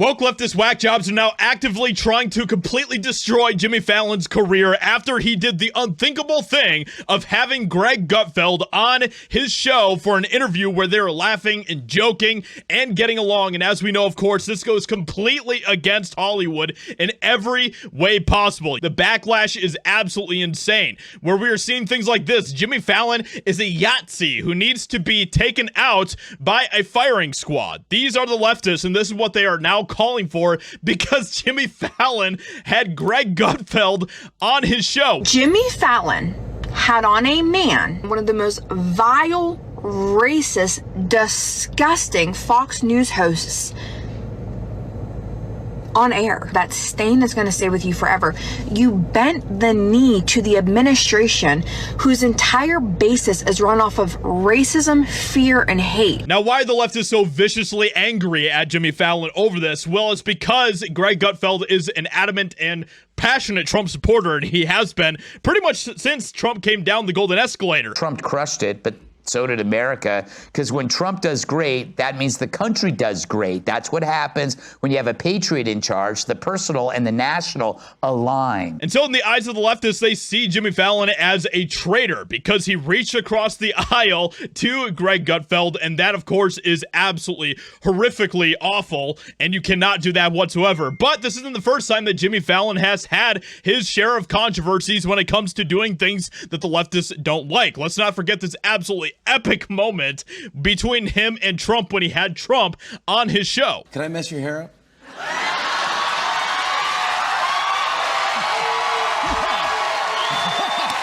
Woke leftist whack jobs are now actively trying to completely destroy Jimmy Fallon's career after he did the unthinkable thing of having Greg Gutfeld on his show for an interview where they were laughing and joking and getting along. And as we know, of course, this goes completely against Hollywood in every way possible. The backlash is absolutely insane, where we are seeing things like this. Jimmy Fallon is a Yahtzee who needs to be taken out by a firing squad. These are the leftists, and this is what they are now calling for because Jimmy Fallon had Greg Gutfeld on his show. Jimmy Fallon had on a man, one of the most vile, racist, disgusting Fox News hosts on air. That stain that's going to stay with you forever. You bent the knee to the administration whose entire basis is run off of racism, fear, and hate. Now, why are the leftists so viciously angry at Jimmy Fallon over this? Well, it's because Greg Gutfeld is an adamant and passionate Trump supporter, and he has been pretty much since Trump came down the golden escalator. Trump crushed it, but so did America, because when Trump does great, that means the country does great. That's what happens when you have a patriot in charge. The personal and the national align. And so in the eyes of the leftists, they see Jimmy Fallon as a traitor because he reached across the aisle to Greg Gutfeld, and that, of course, is absolutely horrifically awful, and you cannot do that whatsoever. But this isn't the first time that Jimmy Fallon has had his share of controversies when it comes to doing things that the leftists don't like. Let's not forget this absolutely epic moment between him and Trump when he had Trump on his show. Can I mess your hair up?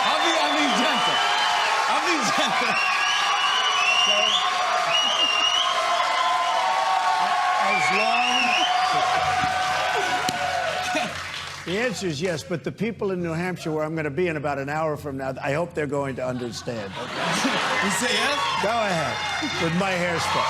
I'll be gentle. I'll be gentle. The answer is yes, but the people in New Hampshire, where I'm going to be in about an hour from now, I hope they're going to understand. Okay? You say yes? Go ahead with my hairspray.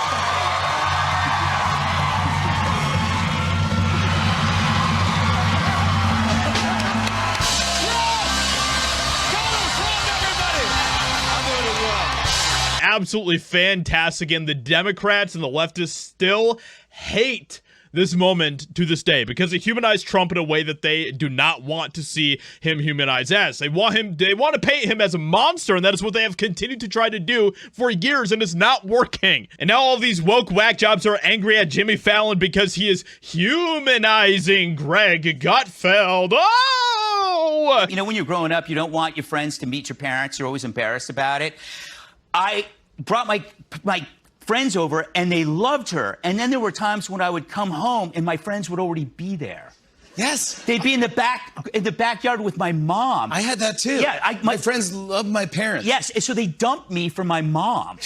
Absolutely fantastic, and the Democrats and the leftists still hate this moment to this day because it humanized Trump in a way that they do not want to see him humanized as. They want to paint him as a monster, and that is what they have continued to try to do for years, and it's not working. And now all of these woke whack jobs are angry at Jimmy Fallon because he is humanizing Greg Gutfeld. Oh! You know, when you're growing up, you don't want your friends to meet your parents. You're always embarrassed about it. I brought my friends over, and they loved her. And then there were times when I would come home, and my friends would already be there. Yes. They'd be in the backyard with my mom. I had that too. Yeah, my friends love my parents. Yes, and so they dumped me for my mom.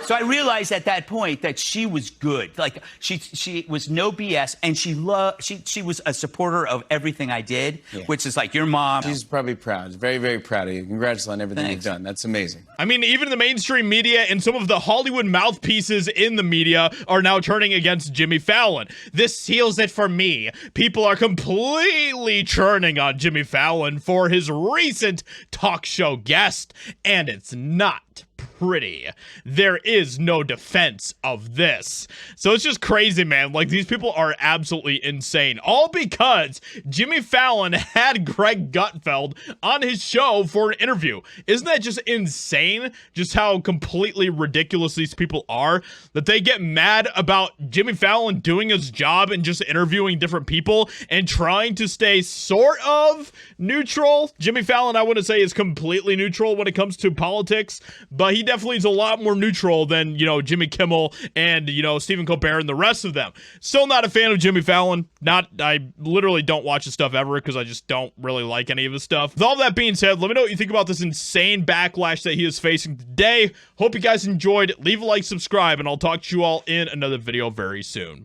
So I realized at that point that she was good. Like she was no BS, and she was a supporter of everything I did, which is like your mom. She's probably proud. Very, very proud of you. Congrats on everything you've done. That's amazing. I mean, even the mainstream media and some of the Hollywood mouthpieces in the media are now turning against Jimmy Fallon. This seals it for me. People are completely churning on Jimmy Fallon for his recent talk show guest, and it's not pretty. There is no defense of this. So it's just crazy, man. Like, these people are absolutely insane. All because Jimmy Fallon had Greg Gutfeld on his show for an interview. Isn't that just insane? Just how completely ridiculous these people are, that they get mad about Jimmy Fallon doing his job and just interviewing different people and trying to stay sort of neutral. Jimmy Fallon, I wouldn't say, is completely neutral when it comes to politics, but he definitely is a lot more neutral than, you know, Jimmy Kimmel and, you know, Stephen Colbert and the rest of them. Still not a fan of Jimmy Fallon. I literally don't watch his stuff ever because I just don't really like any of his stuff. With all that being said, let me know what you think about this insane backlash that he is facing today. Hope you guys enjoyed. Leave a like, subscribe, and I'll talk to you all in another video very soon.